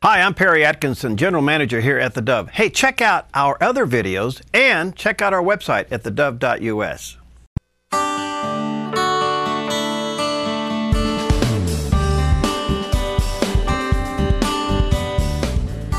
Hi, I'm Perry Atkinson, General Manager here at theDove. Hey, check out our other videos and check out our website at thedove.us.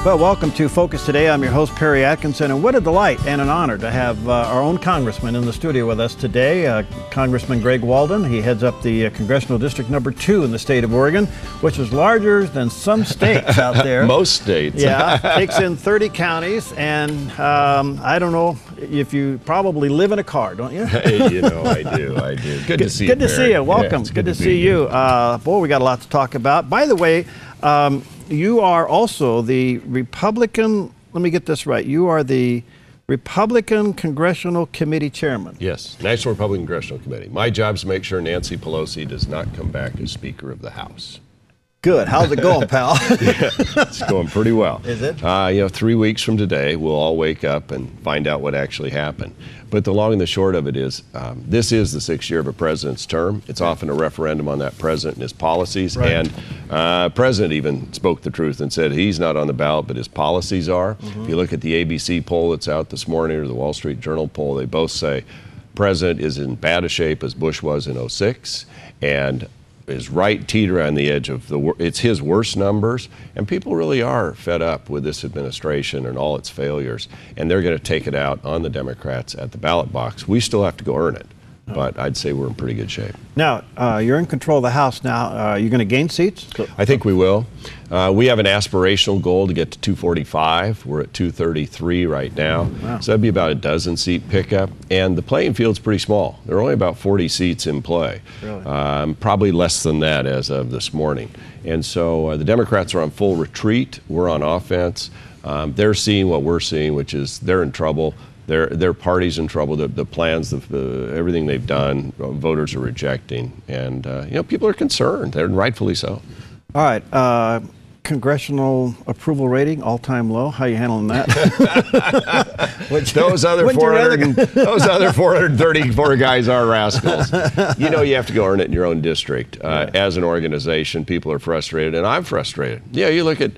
Well, welcome to Focus Today. I'm your host, Perry Atkinson, and what a delight and an honor to have our own congressman in the studio with us today, Congressman Greg Walden. He heads up the Congressional District number 2 in the state of Oregon, which is larger than some states out there. Most states. Yeah, takes in 30 counties, and I don't know if you probably live in a car, don't you? Hey, you know, I do. Good to see you, Good to see you. Welcome. Yeah, it's good to see you. Boy, we got a lot to talk about. By the way, you are also the Republican, let me get this right, you are the Republican Congressional Committee Chairman. Yes, National Republican Congressional Committee. My job is to make sure Nancy Pelosi does not come back as Speaker of the House. Good. How's it going, pal? Yeah, it's going pretty well. Is it? 3 weeks from today, we'll all wake up and find out what actually happened. But the long and the short of it is, this is the 6th year of a president's term. It's often a referendum on that president and his policies. Right. And president even spoke the truth and said he's not on the ballot, but his policies are. If you look at the ABC poll that's out this morning or the Wall Street Journal poll, they both say president is in bad a shape as Bush was in '06. And is right teeter on the edge of it's his worst numbers, and people really are fed up with this administration and all its failures, and they're going to take it out on the Democrats at the ballot box. We still have to go earn it, but I'd say we're in pretty good shape. Now, you're in control of the House now. You're going to gain seats? I think we will. We have an aspirational goal to get to 245. We're at 233 right now. Wow. So that'd be about a dozen seat pickup. And the playing field's pretty small. There are only about 40 seats in play. Really? Probably less than that as of this morning. And so the Democrats are on full retreat. We're on offense. They're seeing what we're seeing, which is they're in trouble. Their party's in trouble. The plans, everything they've done, voters are rejecting. And, people are concerned. They're rightfully so. All right. Congressional approval rating, all-time low. How are you handling that? Those other 434 guys are rascals. You have to go earn it in your own district. As an organization, people are frustrated, and I'm frustrated. Yeah, you look at,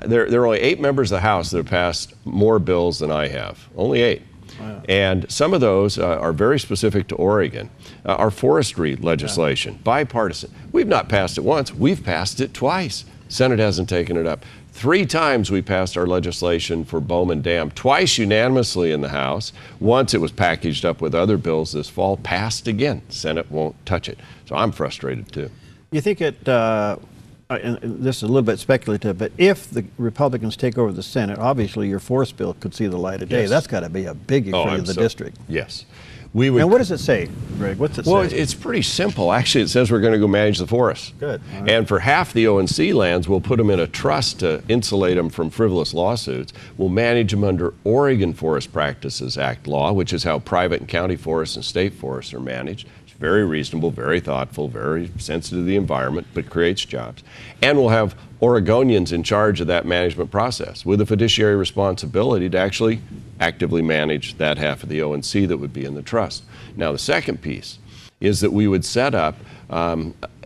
there are only 8 members of the House that have passed more bills than I have. Only 8. Wow. And some of those are very specific to Oregon. Our forestry legislation, bipartisan. We've not passed it once. We've passed it twice. Senate hasn't taken it up. 3 times we passed our legislation for Bowman Dam, twice unanimously in the House. Once it was packaged up with other bills this fall, passed again. Senate won't touch it. So I'm frustrated too. You think it, and this is a little bit speculative, but if the Republicans take over the Senate, obviously your force bill could see the light of day. Yes. That's got to be a biggie for the district. Yes. And what does it say, Greg? What's it say? Well, it's pretty simple. Actually, it says we're going to go manage the forests. Good. Right. And for half the O&C lands, we'll put them in a trust to insulate them from frivolous lawsuits. We'll manage them under Oregon Forest Practices Act law, which is how private and county forests and state forests are managed. It's very reasonable, very thoughtful, very sensitive to the environment, but creates jobs. And we'll have Oregonians in charge of that management process with a fiduciary responsibility to actually actively manage that half of the O&C that would be in the trust. Now, the second piece is that we would set up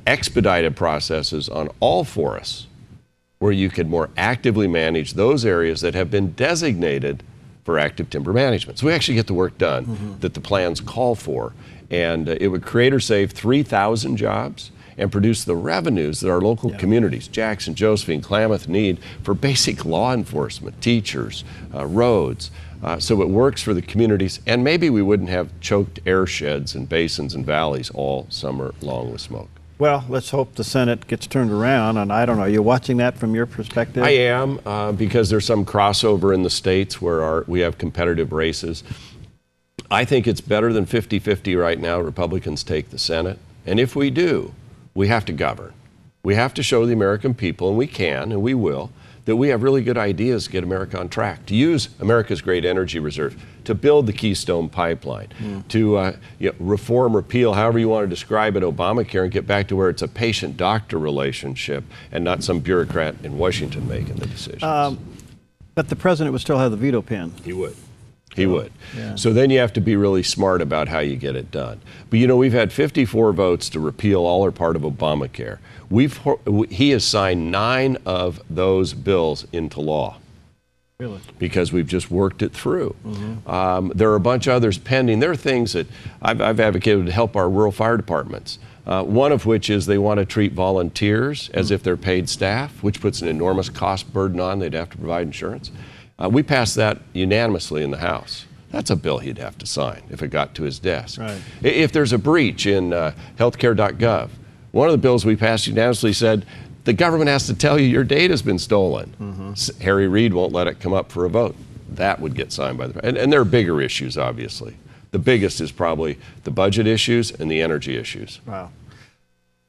expedited processes on all forests where you could more actively manage those areas that have been designated for active timber management. So we actually get the work done that the plans call for. And it would create or save 3,000 jobs and produce the revenues that our local communities, Jackson, Josephine, Klamath, need for basic law enforcement, teachers, roads. So it works for the communities, and maybe we wouldn't have choked air sheds and basins and valleys all summer long with smoke. Well, let's hope the Senate gets turned around, and I don't know, are you watching that from your perspective? I am, because there's some crossover in the states where we have competitive races. I think it's better than 50-50 right now. Republicans take the Senate, and if we do, we have to govern. We have to show the American people, and we can, and we will, that we have really good ideas to get America on track, to use America's great energy reserves, to build the Keystone Pipeline, to reform, repeal, however you want to describe it, Obamacare, and get back to where it's a patient-doctor relationship and not some bureaucrat in Washington making the decisions. But the president would still have the veto pen. He would. He would. Yeah. So then you have to be really smart about how you get it done. But you know, we've had 54 votes to repeal all or part of Obamacare. He has signed 9 of those bills into law. Really? Because we've just worked it through. There are a bunch of others pending. There are things that I've advocated to help our rural fire departments. One of which is they want to treat volunteers as if they're paid staff, which puts an enormous cost burden on. They'd have to provide insurance. We passed that unanimously in the House. That's a bill he'd have to sign if it got to his desk. Right. If there's a breach in healthcare.gov, one of the bills we passed unanimously said the government has to tell you your data's been stolen. Harry Reid won't let it come up for a vote. That would get signed by the president. And there are bigger issues, obviously. The biggest is probably the budget issues and the energy issues. Wow.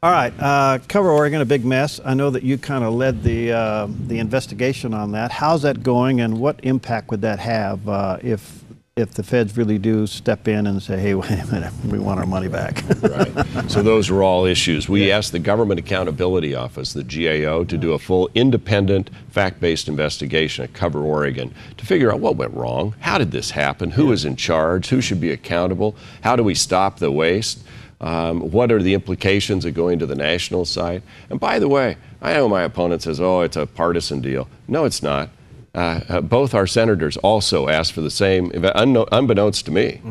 All right, Cover Oregon, a big mess. I know that you kind of led the investigation on that. How's that going, and what impact would that have if the feds really do step in and say, hey, wait a minute, we want our money back? Right. So those are all issues. We asked the Government Accountability Office, the GAO, to do a full independent, fact-based investigation at Cover Oregon to figure out what went wrong, how did this happen, who is in charge, who should be accountable, how do we stop the waste, what are the implications of going to the national side. And by the way, I know my opponent says, oh, it's a partisan deal. No, it's not. Both our senators also asked for the same, unbeknownst to me.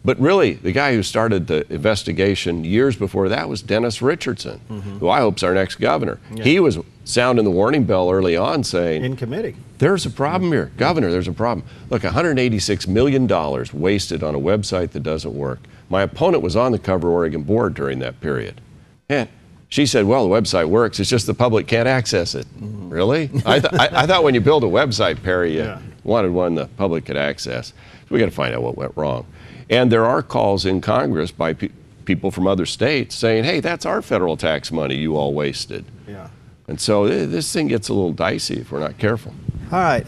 But really, the guy who started the investigation years before that was Dennis Richardson, who I hope's our next governor. Yeah. He was sounding the warning bell early on saying, in committee, there's a problem here. Governor, there's a problem. Look, $186 million wasted on a website that doesn't work. My opponent was on the Cover Oregon board during that period. And she said, well, the website works. It's just the public can't access it. Really? I thought when you build a website, Perry, you wanted one the public could access. So we got to find out what went wrong. And there are calls in Congress by people from other states saying, hey, that's our federal tax money you all wasted. Yeah. And so this thing gets a little dicey if we're not careful. All right.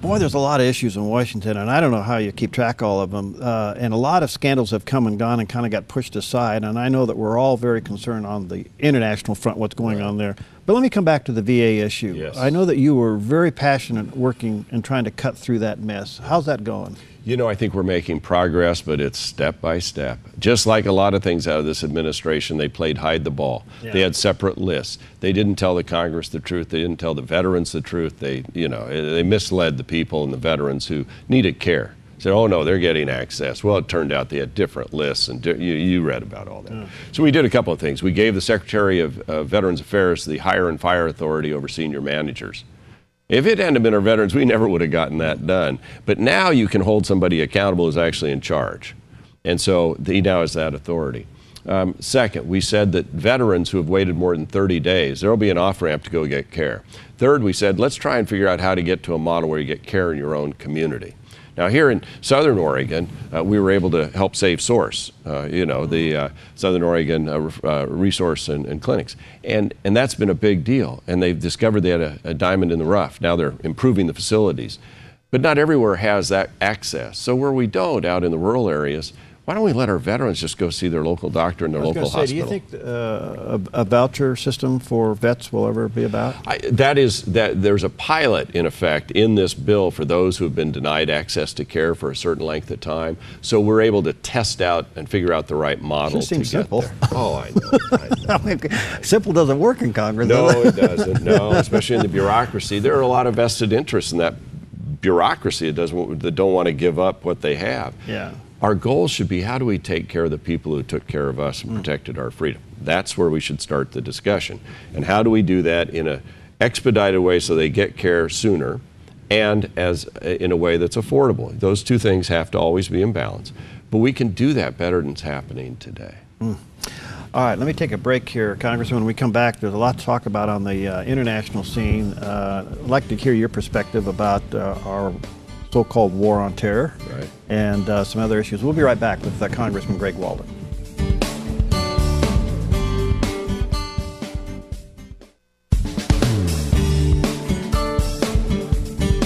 Boy, there's a lot of issues in Washington, and I don't know how you keep track of all of them. And a lot of scandals have come and gone and kind of got pushed aside. And I know that we're all very concerned on the international front, what's going on there. But let me come back to the VA issue. Yes. I know that you were very passionate working and trying to cut through that mess. How's that going? You know, I think we're making progress, but it's step by step. Just like a lot of things out of this administration, they played hide the ball. Yeah. They had separate lists. They didn't tell the Congress the truth. They didn't tell the veterans the truth. They misled the people and the veterans who needed care. Said, oh no, they're getting access. Well, it turned out they had different lists, and you read about all that. Yeah. So we did a couple of things. We gave the Secretary of Veterans Affairs the hire and fire authority over senior managers. If it hadn't been our veterans, we never would have gotten that done. But now you can hold somebody accountable who's actually in charge. And so he now has that authority. Second, we said that veterans who have waited more than 30 days, there will be an off-ramp to go get care. Third, we said, let's try and figure out how to get to a model where you get care in your own community. Now here in Southern Oregon, we were able to help save Source, the Southern Oregon resource and clinics. And that's been a big deal. And they've discovered they had a diamond in the rough. Now they're improving the facilities. But not everywhere has that access. So where we don't, out in the rural areas, why don't we let our veterans just go see their local doctor and their local hospital? Do you think a voucher system for vets will ever be about? There's a pilot, in effect, in this bill for those who have been denied access to care for a certain length of time. So we're able to test out and figure out the right model to get simple. there. Oh, I know. I mean, simple doesn't work in Congress. No, it doesn't. No, especially in the bureaucracy. There are a lot of vested interests in that bureaucracy that don't want to give up what they have. Yeah. Our goal should be, how do we take care of the people who took care of us and protected our freedom? That's where we should start the discussion. And how do we do that in an expedited way so they get care sooner and in a way that's affordable? Those two things have to always be in balance. But we can do that better than it's happening today. All right, let me take a break here, Congressman. When we come back, there's a lot to talk about on the international scene. I'd like to hear your perspective about our so-called war on terror, right, and some other issues. We'll be right back with Congressman Greg Walden.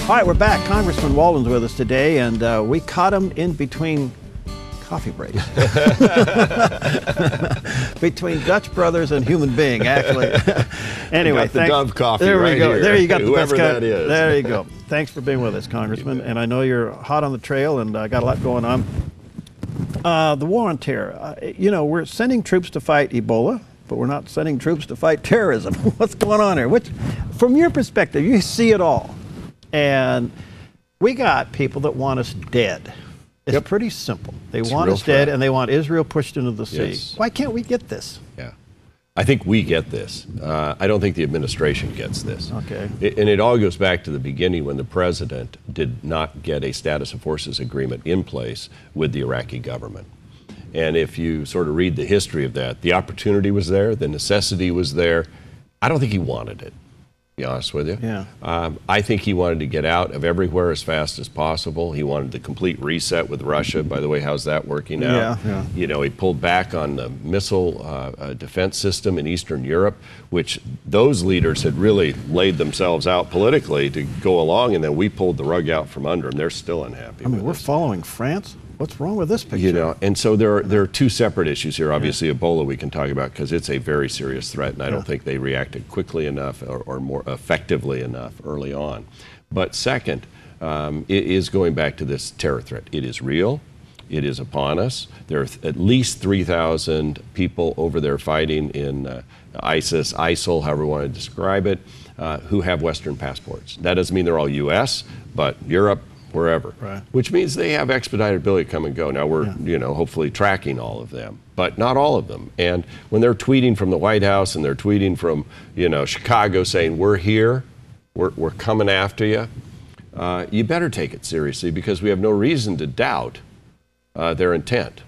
All right, we're back. Congressman Walden's with us today, and we caught him in between coffee breaks. Between Dutch Brothers and Human Being, actually. Anyway, got the Dove coffee there right we go. Here. There you got whoever the best that is. There you go. Thanks for being with us, Congressman. And I know you're hot on the trail and got a lot going on. The war on terror. You know, we're sending troops to fight Ebola, but we're not sending troops to fight terrorism. What's going on here? From your perspective, you see it all. And we got people that want us dead. It's pretty simple. They want us dead, and they want Israel pushed into the sea. Yes. Why can't we get this? Yeah. I think we get this. I don't think the administration gets this. Okay. And it all goes back to the beginning when the president did not get a status of forces agreement in place with the Iraqi government. And if you sort of read the history of that, the opportunity was there, the necessity was there. I don't think he wanted it, to be honest with you. Yeah. I think he wanted to get out of everywhere as fast as possible. He wanted the complete reset with Russia. By the way, how's that working out? Yeah. You know, he pulled back on the missile defense system in Eastern Europe, which those leaders had really laid themselves out politically to go along, and then we pulled the rug out from under them. They're still unhappy. I mean, we're following France. What's wrong with this picture? You know, and so there are two separate issues here. Obviously, Ebola we can talk about because it's a very serious threat, and I don't think they reacted quickly enough or more effectively enough early on. But second, it is going back to this terror threat. It is real. It is upon us. There are at least 3,000 people over there fighting in ISIS, ISIL, however you want to describe it, who have Western passports. That doesn't mean they're all U.S., but Europe, wherever, which means they have expedited ability to come and go. Now we're, you know, hopefully tracking all of them, but not all of them. And when they're tweeting from the White House and they're tweeting from, you know, Chicago saying, we're here, we're coming after you, you better take it seriously because we have no reason to doubt their intent.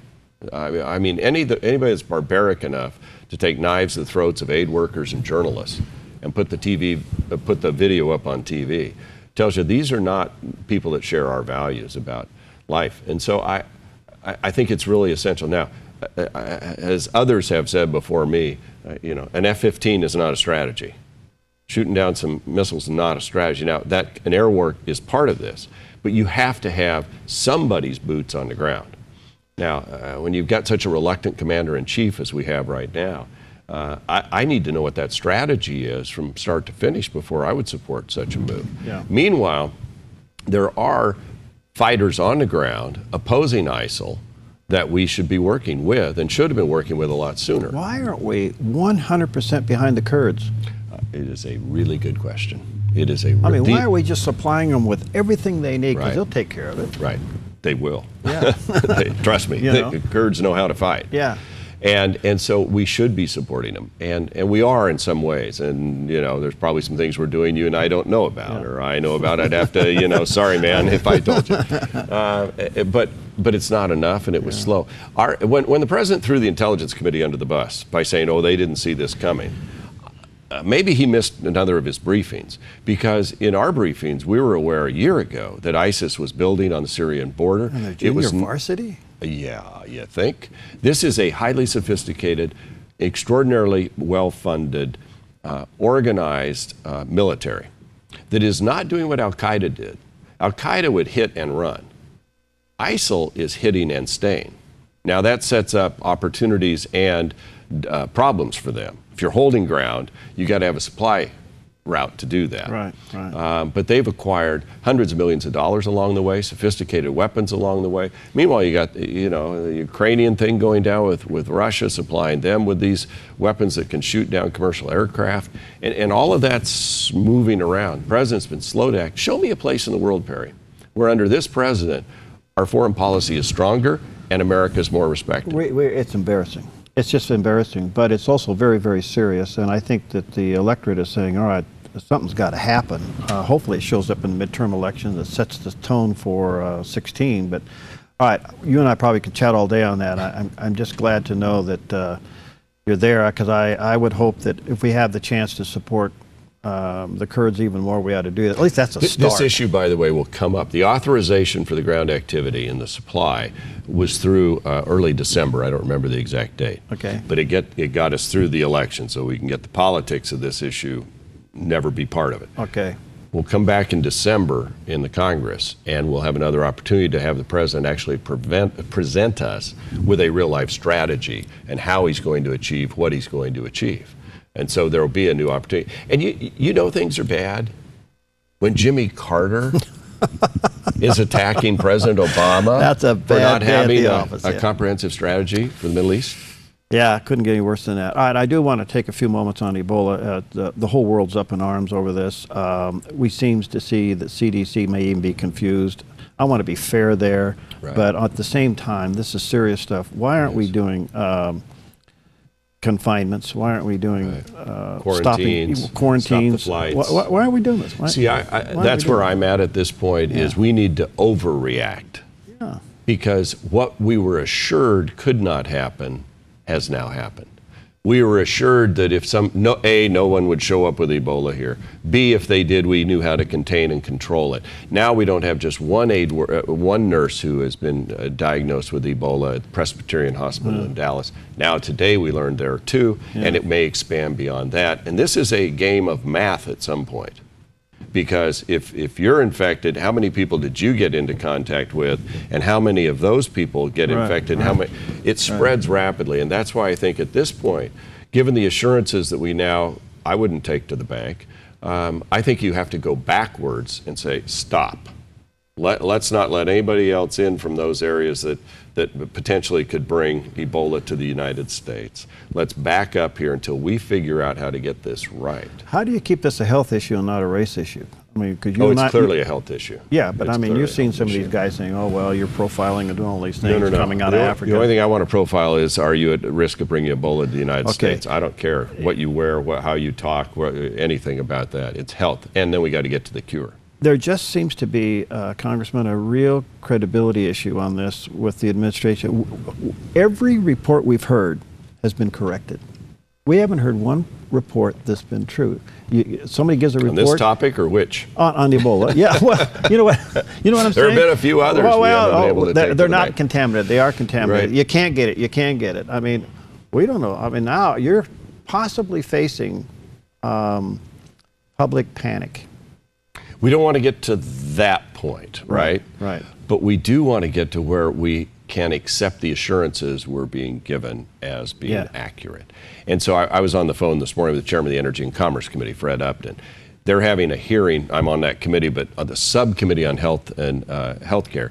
I mean, anybody that's barbaric enough to take knives to the throats of aid workers and journalists and put the video up on TV tells you these are not people that share our values about life. And so I think it's really essential. Now, as others have said before me, you know, an F-15 is not a strategy. Shooting down some missiles is not a strategy. Now, an air war is part of this, but you have to have somebody's boots on the ground. Now, when you've got such a reluctant commander-in-chief as we have right now, I need to know what that strategy is from start to finish before I would support such a move. Yeah. Meanwhile, there are fighters on the ground opposing ISIL that we should be working with and should have been working with a lot sooner. Why aren't we 100% behind the Kurds? It is a really good question. It is a. I mean, why are we just supplying them with everything they need? Because they'll take care of it. Right. They will. Yeah. Trust me. The Kurds know how to fight. Yeah. And so we should be supporting them, and we are in some ways. And you know, there's probably some things we're doing you and I don't know about, or I know about. I'd have to, you know, sorry, man, if I told you. But it's not enough, and it was slow. When the president threw the Intelligence Committee under the bus by saying, "Oh, they didn't see this coming," maybe he missed another of his briefings, because in our briefings we were aware a year ago that ISIS was building on the Syrian border. And the junior varsity? Yeah, you think? This is a highly sophisticated, extraordinarily well-funded, organized military that is not doing what Al-Qaeda did. Al-Qaeda would hit and run. ISIL is hitting and staying. Now that sets up opportunities and problems for them. If you're holding ground, you got to have a supply route to do that. Right. But they've acquired hundreds of millions of dollars along the way, sophisticated weapons along the way. Meanwhile, you got, you know, the Ukrainian thing going down with Russia, supplying them with these weapons that can shoot down commercial aircraft. And all of that's moving around. The president's been slow to act. Show me a place in the world, Perry, where under this president, our foreign policy is stronger and America's more respected. It's embarrassing. It's just embarrassing, but it's also very, very serious. And I think that the electorate is saying, all right, something's got to happen. Hopefully it shows up in the midterm elections that sets the tone for 16. But all right, you and I probably could chat all day on that. I'm just glad to know that you're there, because I would hope that if we have the chance to support the Kurds even more, we ought to do that. At least that's a start. This issue, by the way, will come up. The authorization for the ground activity and the supply was through early December. I don't remember the exact date. Okay. But it got us through the election, so we can get the politics of this issue, never be part of it. Okay. We'll come back in December in the Congress, and we'll have another opportunity to have the president actually present us with a real-life strategy and how he's going to achieve what he's going to achieve. And so there will be a new opportunity. And you know things are bad when Jimmy Carter is attacking President Obama That's a for bad not day at having the a office, yeah. comprehensive strategy for the Middle East? Yeah, couldn't get any worse than that. All right, I do want to take a few moments on Ebola. The whole world's up in arms over this. We seem to see that CDC may even be confused. I want to be fair there, Right. but at the same time, this is serious stuff. Why aren't we doing confinements? Why aren't we doing Quarantines, quarantines? stop the flights. Why aren't we doing this? Why, See, that's where I'm at this point, is we need to overreact. Yeah. Because what we were assured could not happen has now happened. We were assured that if no one would show up with Ebola here. B, if they did, we knew how to contain and control it. Now we don't have just one nurse who has been diagnosed with Ebola at Presbyterian Hospital in Dallas. Now today we learned there are two, and it may expand beyond that. And this is a game of math at some point. Because if you're infected, how many people did you get into contact with, and how many of those people get infected? How many? It spreads rapidly, and that's why I think at this point, given the assurances that I wouldn't take to the bank, I think you have to go backwards and say, stop. Let's not let anybody else in from those areas that potentially could bring Ebola to the United States. Let's back up here until we figure out how to get this right. How do you keep this a health issue and not a race issue? I mean, because it's clearly a health issue. Yeah, but I mean, you've seen some of these guys saying, "Oh, well, you're profiling and doing all these things coming out of Africa." The only thing I want to profile is: are you at risk of bringing Ebola to the United States? I don't care what you wear, how you talk, anything about that. It's health, and then we got to get to the cure. There just seems to be, Congressman, a real credibility issue on this with the administration. Every report we've heard has been corrected. We haven't heard one report that's been true. Somebody gives a report. On this topic or which? On Ebola. Yeah, well, you know what I'm saying? There have been a few others we haven't been able to take they're not contaminated. They are contaminated. Right. You can't get it. You can't get it. I mean, we don't know. I mean, now you're possibly facing public panic. We don't want to get to that point, right? Right. But we do want to get to where we can accept the assurances we're being given as being accurate. And so I was on the phone this morning with the chairman of the Energy and Commerce Committee, Fred Upton. They're having a hearing. I'm on that committee, but on the subcommittee on health and healthcare,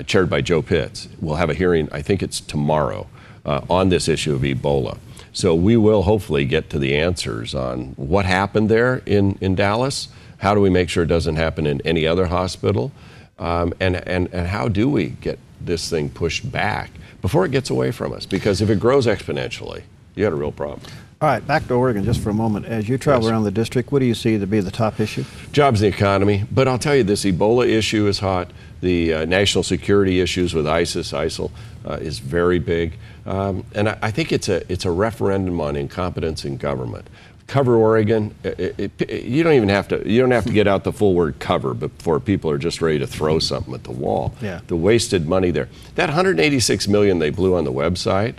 chaired by Joe Pitts, we'll have a hearing, I think it's tomorrow, on this issue of Ebola. So we will hopefully get to the answers on what happened there in Dallas. How do we make sure it doesn't happen in any other hospital? And how do we get this thing pushed back before it gets away from us? Because if it grows exponentially, you got a real problem. All right, back to Oregon just for a moment. As you travel around the district, what do you see to be the top issue? Jobs and the economy. But I'll tell you, this Ebola issue is hot. The national security issues with ISIL is very big. And I think it's a referendum on incompetence in government. Cover Oregon. You don't have to get out the full word cover before people are just ready to throw something at the wall. Yeah. The wasted money there. That $186 million they blew on the website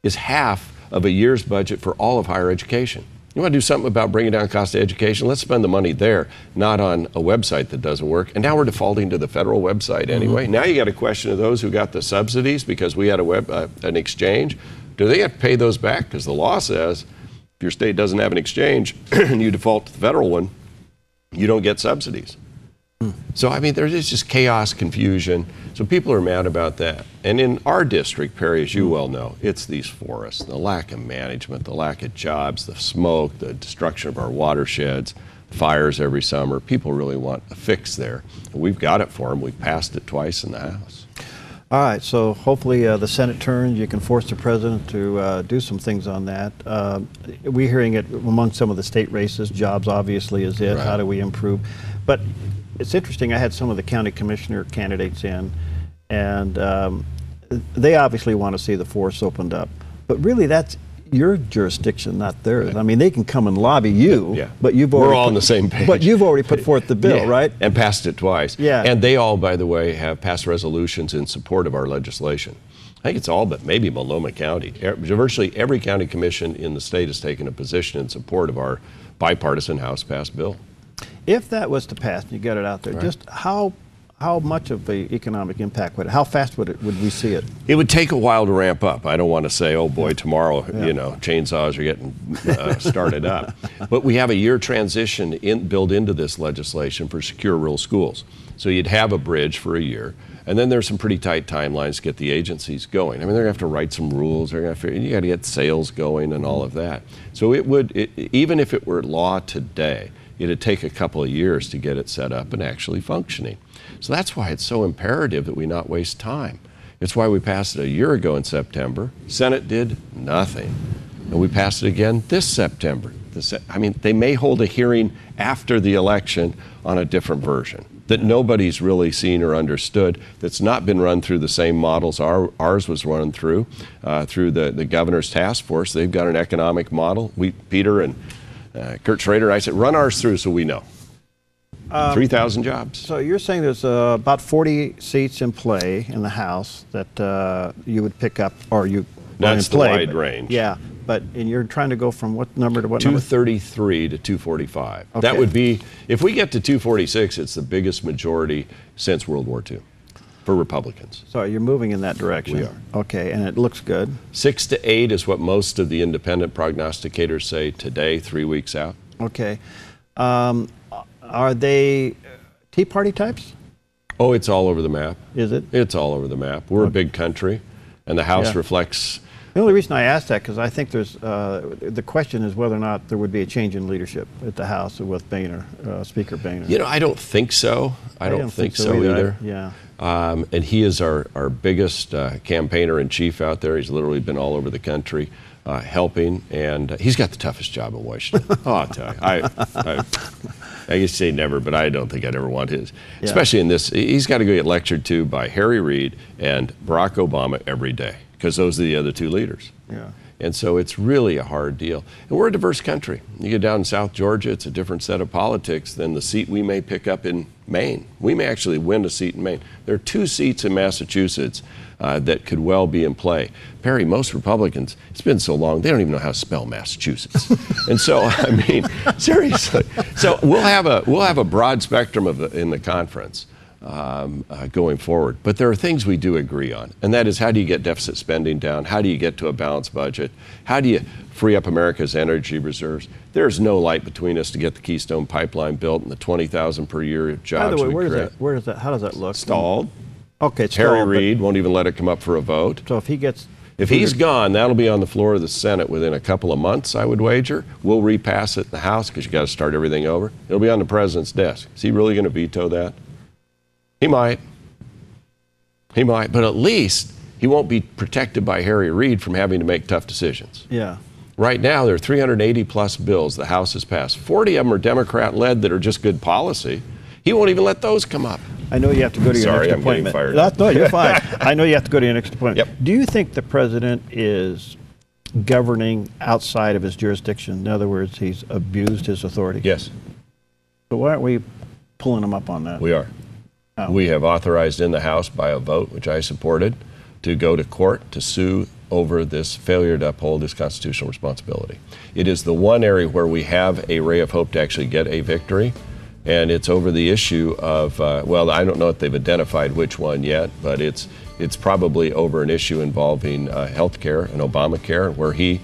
is half of a year's budget for all of higher education. You want to do something about bringing down cost of education? Let's spend the money there, not on a website that doesn't work. And now we're defaulting to the federal website anyway. Now you got a question of those who got the subsidies because we had an exchange. Do they have to pay those back? Because the law says if your state doesn't have an exchange and you default to the federal one, you don't get subsidies. So, I mean, there's just chaos, confusion. So people are mad about that. And in our district, Perry, as you well know, it's these forests, the lack of management, the lack of jobs, the smoke, the destruction of our watersheds, fires every summer. People really want a fix there. And we've got it for them. We've passed it twice in the House. All right, so hopefully the Senate turns. You can force the president to do some things on that. We're hearing it among some of the state races. Jobs obviously is it. Right. How do we improve? But it's interesting. I had some of the county commissioner candidates in, and they obviously want to see the forests opened up. But really, that's your jurisdiction, not theirs. Right. I mean, they can come and lobby you, but you've already we're all on the same page. But you've already put forth the bill, right? And passed it twice. Yeah. And they all, by the way, have passed resolutions in support of our legislation. I think it's all but maybe Multnomah County. Virtually every county commission in the state has taken a position in support of our bipartisan House-passed bill. If that was to pass, and you get it out there, just how how much of the economic impact how fast would we see it? It would take a while to ramp up. I don't want to say, oh boy, tomorrow, chainsaws are getting started up. But we have a year transition built into this legislation for secure rural schools. So you'd have a bridge for a year. And then there's some pretty tight timelines to get the agencies going. I mean, they're going to have to write some rules. They're going to you got to get sales going and all of that. So even if it were law today, it'd take a couple of years to get it set up and actually functioning. So that's why it's so imperative that we not waste time. It's why we passed it a year ago in September. Senate did nothing. And we passed it again this September. I mean, they may hold a hearing after the election on a different version that nobody's really seen or understood, that's not been run through the same models ours was run through the governor's task force. They've got an economic model. Peter and Kurt Schrader, I said, run ours through so we know. 3,000 jobs. So you're saying there's about 40 seats in play in the House that you would pick up, or you That's the wide range. Yeah, and you're trying to go from what number to what 233 number? to 245. Okay. That would be, if we get to 246, it's the biggest majority since World War II for Republicans. So you're moving in that direction. We are. Okay, and it looks good. 6 to 8 is what most of the independent prognosticators say today, 3 weeks out. Okay. Are they Tea Party types? Oh, it's all over the map. Is it? It's all over the map. We're a big country, and the House reflects. The only reason I asked that, because I think there's, the question is whether or not there would be a change in leadership at the House with Boehner, Speaker Boehner. You know, I don't think so. I don't think so either. Yeah. And he is our biggest campaigner in chief out there. He's literally been all over the country helping, and he's got the toughest job in Washington. Oh, I'll tell you. I used to say never, but I don't think I'd ever want his. Yeah. Especially in this, he's got to go get lectured to by Harry Reid and Barack Obama every day, because those are the other two leaders. Yeah. And so it's really a hard deal. And we're a diverse country. You get down in South Georgia, it's a different set of politics than the seat we may pick up in Maine. We may actually win a seat in Maine. There are 2 seats in Massachusetts that could well be in play. Perry, most Republicans, it's been so long, they don't even know how to spell Massachusetts. And so, I mean, seriously. So we'll have a broad spectrum in the conference going forward. But there are things we do agree on, and that is, how do you get deficit spending down? How do you get to a balanced budget? How do you free up America's energy reserves? There's no light between us to get the Keystone Pipeline built and the 20,000 per year jobs. By the way, where does that? How does that look? Stalled. Okay, it's Harry stalled, Reid won't even let it come up for a vote. So if he's gone, that'll be on the floor of the Senate within a couple of months, I would wager. We'll repass it in the House, because you got to start everything over. It'll be on the president's desk. Is he really going to veto that? He might. He might, but at least he won't be protected by Harry Reid from having to make tough decisions. Yeah. Right now, there are 380 plus bills the House has passed. 40 of them are Democrat-led that are just good policy. He won't even let those come up. I know you have to go to your next appointment. Sorry, I'm getting fired. No, you're fine. I know you have to go to your next appointment. Yep. Do you think the president is governing outside of his jurisdiction? In other words, he's abused his authority? Yes. So why aren't we pulling him up on that? We are. Oh. We have authorized in the House by a vote, which I supported, to go to court to sue over this failure to uphold his constitutional responsibility. It is the one area where we have a ray of hope to actually get a victory. And it's over the issue of, well, I don't know if they've identified which one yet, but it's probably over an issue involving health care and Obamacare, where he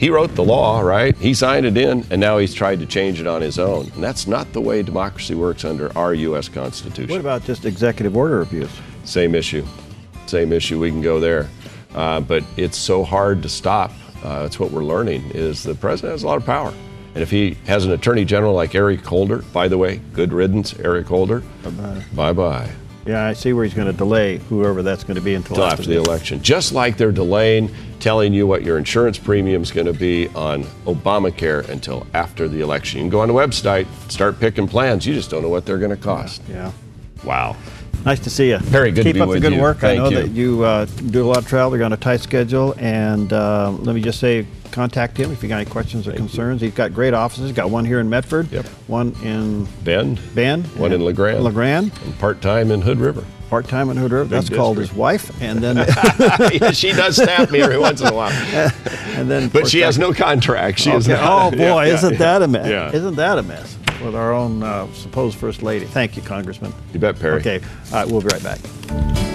wrote the law, right? He signed it in, and now he's tried to change it on his own. And that's not the way democracy works under our U.S. Constitution. What about just executive order abuse? Same issue. Same issue. We can go there. But it's so hard to stop. That's what we're learning, is the president has a lot of power. And if he has an attorney general like Eric Holder, by the way, good riddance, Eric Holder. Bye-bye. Bye-bye. Yeah, I see where he's going to delay whoever that's going to be until after the election. Just like they're delaying telling you what your insurance premium is going to be on Obamacare until after the election. You can go on the website, start picking plans. You just don't know what they're going to cost. Yeah. Wow. Nice to see you. Very good to be with you. Keep up the good work. Thank I know you. that you do a lot of travel. You're on a tight schedule. And let me just say, contact him if you got any questions or concerns. He's got great offices. He's got one here in Medford, one in Bend, one in LeGrand, and part-time in Hood River. Part-time in Hood River. That's called his wife. And then yeah, she does tap me every once in a while. And then, but she has no contract. She is not. Oh boy, isn't that a mess? Yeah. Isn't that a mess? with our own supposed First Lady. Thank you, Congressman. You bet, Perry. Okay, we'll be right back.